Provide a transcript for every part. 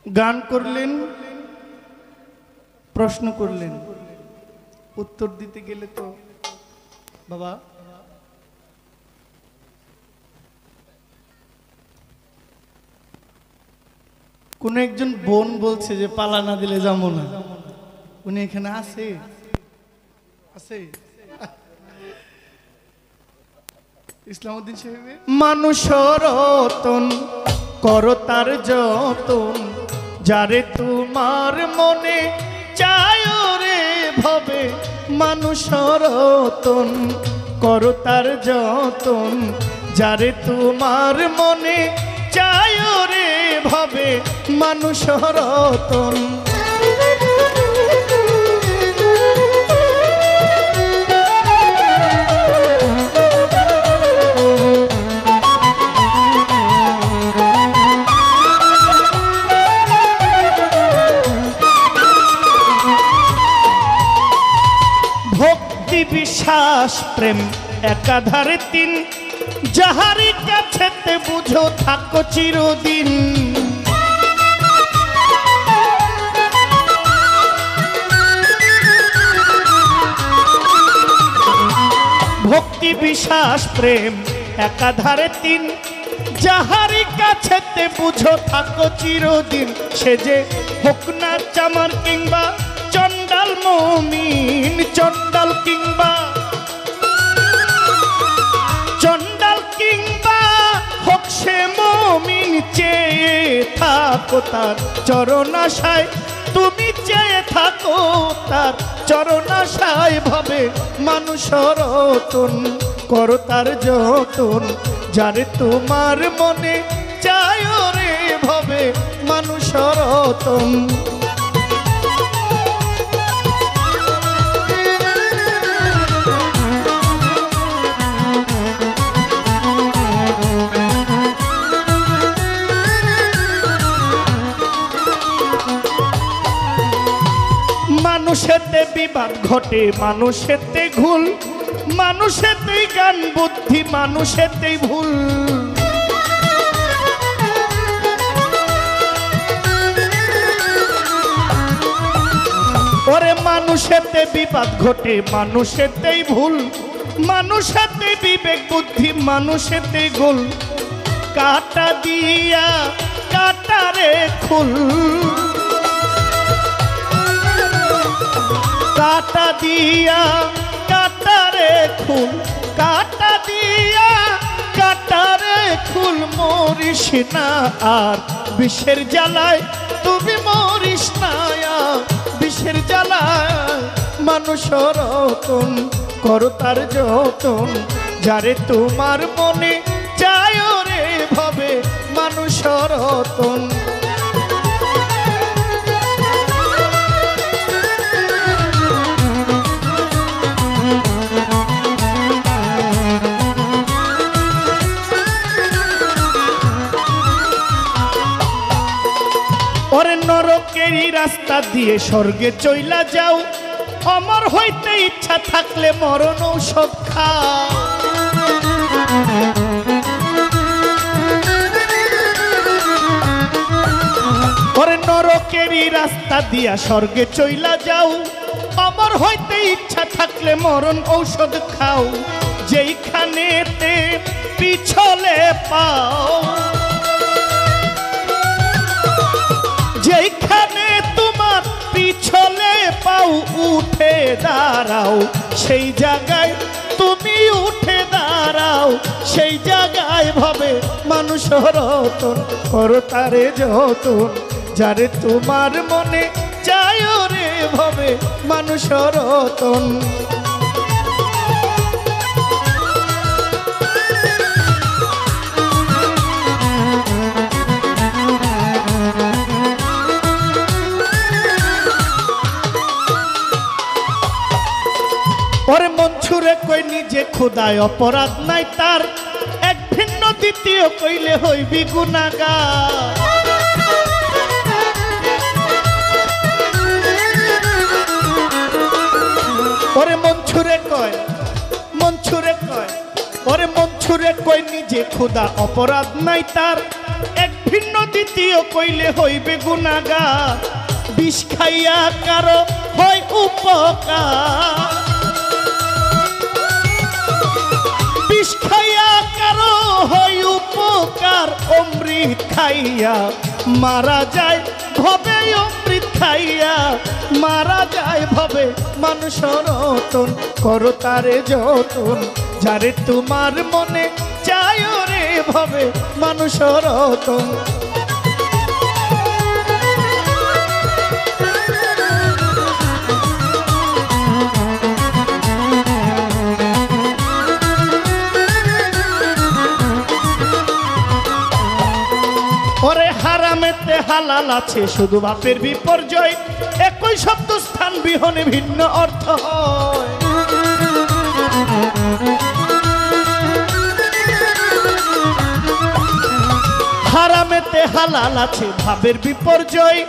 গান করলেন, প্রশ্ন করলেন, উত্তর দিতে গেলে তো বাবা কোন একজন বোন বলছে যে পালা না দিলে যাবো না। উনি এখানে আছে আছে ইসলামউদ্দিন সাহেব। মানুষের রতন করো তার যতন, যারে তোমার মনে চায় রে ভবে। মানুষের রতন করো তার যতন, যারে তোমার মনে চায় রে ভবে। মানুষের রতন বিশ্বাস প্রেম একাধারে তিন, যাহারি কাছেতে বুঝো থাকো চিরদিন। ভক্তি বিশ্বাস প্রেম একাধারে তিন, যাহারি কাছেতে বুঝো থাকো চিরদিন। সে যে হোক না চামার কিংবা চন্ডাল মুমিন, চন্ডাল কিংবা চন্ডাল কিংবা হোক সে মুমিন। চেয়ে থাকো তার চরণাশায়, তুমি চেয়ে থাকো তার চরণাশায় ভবে। মানুষের রতন করো তার যতন, যারে তোমার মনে চায় রে ভবে। মানুষের রতন মানুষেতে বিবাদ ঘটে, মানুষেতে ঘুল, মানুষেতেই জ্ঞান বুদ্ধি, মানুষেতেই ভুল। ওরে মানুষেতে বিবাদ ঘটে, মানুষেতেই ভুল, মানুষেতেই বিবেক বুদ্ধি, মানুষেতেই গোল। কাটা দিয়া কাটারে খুল, কাটা দিয়া কাটারে খুল, কাটা দিয়া কাটারে খুল। মরিস না আর বিষের জ্বালায়, তুমি মরিস না বিষের জ্বালায়। মানুষের রতন করো তার যতন, যারে তোমার মনে চায় রে ভবে। মানুষের রতন ওরে নরকেরই রাস্তা দিয়ে স্বর্গে চইলা যাও, অমর হইতে ইচ্ছা থাকলে মরণ ঔষধ খাও। ওরে নরকেরই রাস্তা দিয়া স্বর্গে চইলা যাও, অমর হইতে ইচ্ছা থাকলে মরণ ঔষধ খাও। যেইখানেতে পিছলে পাও, যেখানে তোমার পিছলে পাও উঠে দাঁড়াও, সেই জায়গায় তুমি উঠে দাঁড়াও। সেই জায়গায় ভাবে মানুষের রতন করো তারে যতন, যারে তোমার মনে চায় রে ভবে। মানুষের রতন ওরে মন ছুড়ে কই নিজে খোদায় অপরাধ নাই তার, এক ভিন্ন দ্বিতীয় কইলে হইবি গুনাহগার। ওরে মন ছুড়ে কয়, মন ছুড়ে কয়, ওরে মন ছুড়ে কই নিজে খোদা অপরাধ নাই তার, এক ভিন্ন দ্বিতীয় কইলে হইবে গুনাহগার বিষ খাইয়া কারো হয় উপকার বিষ খাইয়া কারো হয় উপকার অমৃত খাইয়া মারা যায় ভবে অমৃত খাইয়া মারা যায় ভবে মানুষ রতন করো তারে যতন যারে তোমার মনে চায় রে ভবে মানুষ রতন ওরে হারামেতে হালাল আছে শুধু বাপের বিপর্যয় একই শব্দ স্থান বিহনে ভিন্ন অর্থ হয় হারামেতে হালাল আছে ভাবের বিপর্যয়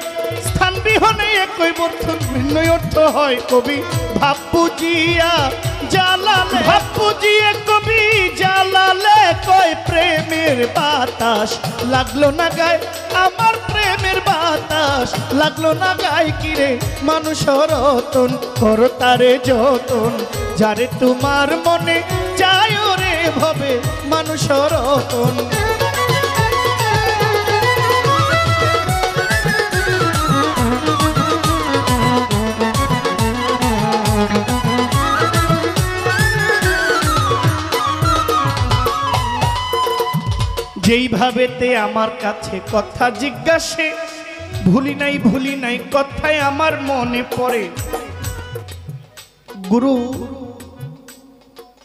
স্থান বিহনে একই বর্তন ভিন্ন অর্থ হয় কবি ভাব বুঝিয়া জালালে ভাব বুঝিয়ে কবি জালালে কয় প্রেমের বাতাস লাগলো না গায় আমার প্রেমের বাতাস লাগলো না গায় কিরে মানুষ রতন করো তারে যতন যারে তোমার মনে চায় রে ভবে মানুষ রতন যেইভাবেতে আমার কাছে কথা জিজ্ঞাসে ভুলি নাই কথায় আমার মনে পড়ে গুরু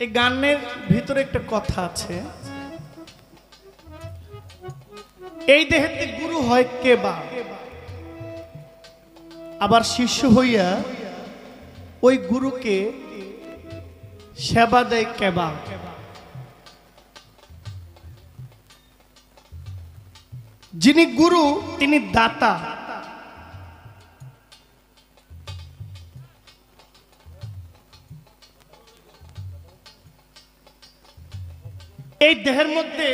এই গানের ভিতরে একটা কথা আছে এই দেহেতে গুরু হয় কেবা আবার শিষ্য হইয়া ওই গুরুকে সেবা দেয় কেবা যিনি গুরু তিনি দাতা এই দেহের মধ্যে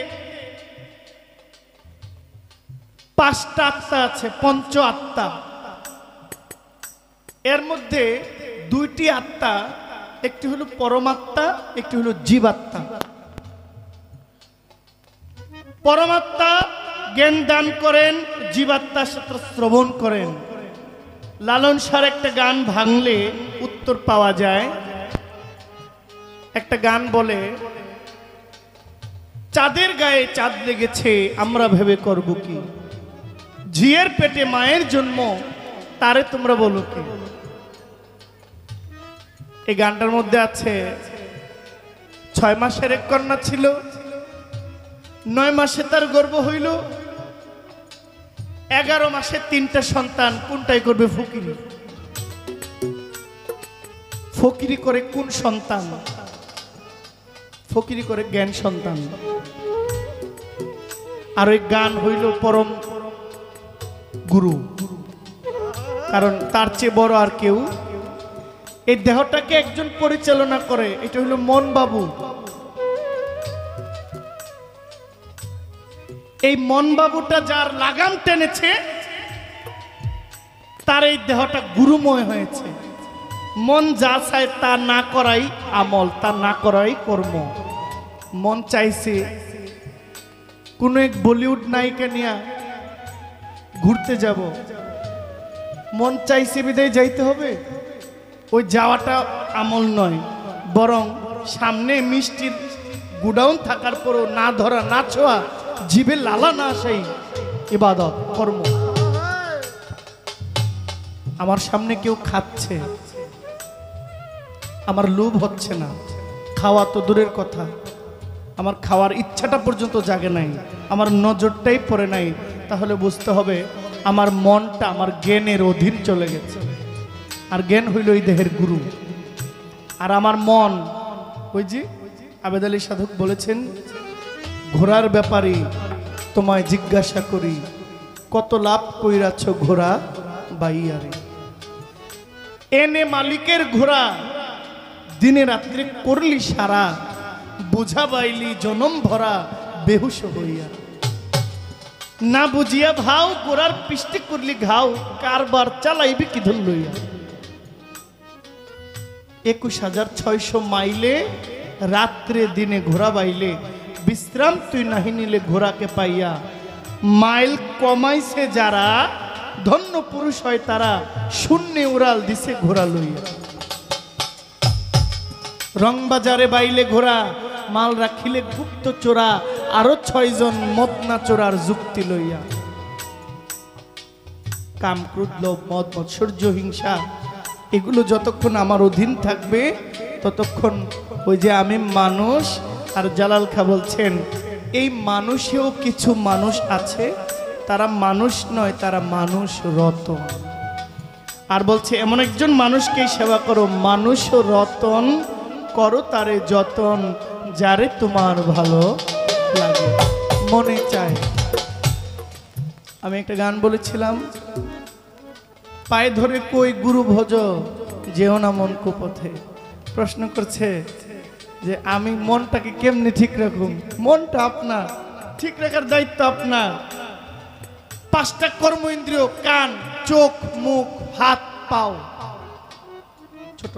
পাঁচটা আত্মা আছে পঞ্চ আত্মা এর মধ্যে দুইটি আত্মা একটি হলো পরমাত্মা একটি হলো জীবাত্মা পরমাত্মা জ্ঞান দান করেন জীবাত্মা শ্রবণ করেন লালন সার একটা গান ভাঙলে উত্তর পাওয়া যায় একটা গান বলে চাঁদের গায়ে চাঁদ লেগেছে আমরা ভেবে করব কি ঝিয়ের পেটে মায়ের জন্ম তারে তোমরা বলো কি এই গানটার মধ্যে আছে 6 মাসের এক কন্যা ছিল 9 মাসে তার গর্ভ হইল 11 মাসে 3টা সন্তান কোনটাই করবে ফকিরি ফকিরি করে কোন সন্তান ফকিরি করে জ্ঞান সন্তান আর ওই গান হইল পরম গুরু কারণ তার চেয়ে বড় আর কেউ এই দেহটাকে একজন পরিচালনা করে এটা হইল মন বাবু এই মন বাবুটা যার লাগাম টেনেছে তার এই দেহটা গুরুময় হয়েছে মন যা চায় তা না করাই আমল তা না করাই কর্ম মন চাইছে কোন এক বলিউড নায়িকা নিয়ে ঘুরতে যাব মন চাইছে বিদায় যাইতে হবে ওই যাওয়াটা আমল নয় বরং সামনে মিষ্টির গুডাউন থাকার পরও না ধরা না ছোঁয়া জিভে লালা না আসাই ইবাদত কর্ম আমার সামনে কেউ খাচ্ছে আমার লোভ হচ্ছে না খাওয়া তো দূরের কথা আমার খাওয়ার ইচ্ছাটা পর্যন্ত জাগে নাই আমার নজরটাই পড়ে নাই তাহলে বুঝতে হবে আমার মনটা আমার জ্ঞানের অধীন চলে গেছে আর জ্ঞান হইল এই দেহের গুরু আর আমার মন ওই যে আবেদ আলী সাধক বলেছেন ঘোড়ার ব্যাপারে তোমায় জিজ্ঞাসা করি কত লাভ কইরাছ ঘোড়া বাইয়ারে এনে মালিকের ঘোড়া দিনে রাত্রে করলি সারা বোঝা বাইলি জনম ভরা বেহুশ হইয়া না বুঝিয়া ভাও গোড়ার পৃষ্ঠে করলি ঘাও কারবার চালাইবি কি ধর লইয়া 21,600 মাইলে রাত্রে দিনে ঘোড়া বাইলে বিশ্রাম তুই নাহি নিলে ঘোড়াকে পাইয়া মাইল কমাইছে যারা ধন্য পুরুষ হয় তারা শূন্যে উড়াল দিছে ঘোড়া লইয়া রংবাজারে বাইলে ঘোড়া মাল রাখিলে গুপ্ত চোরা আরো 6 জন মদনা চোরার যুক্তি লইয়া কাম ক্রোধ লোভ মদ মৎসর্য হিংসা এগুলো যতক্ষণ আমার অধীন থাকবে ততক্ষণ ওই যে আমি মানুষ। আর জালাল খা বলছেন এই মানুষেও কিছু মানুষ আছে তারা মানুষ নয় তারা মানুষ রতন। আর বলছে এমন একজন মানুষকেই সেবা করো মানুষ রতন করো তারে যতন যারে তোমার ভালো লাগে মনে চায়। আমি একটা গান বলেছিলাম পায়ে ধরে কই গুরু ভজ যেও না মন কুপথে। প্রশ্ন করছে যে আমি মনটাকে কেমনে ঠিক রাখুম? মনটা আপনার, ঠিক রাখার দায়িত্ব আপনার। 5টা কর্ম ইন্দ্রিয় কান চোখ মুখ হাত পাও ছোট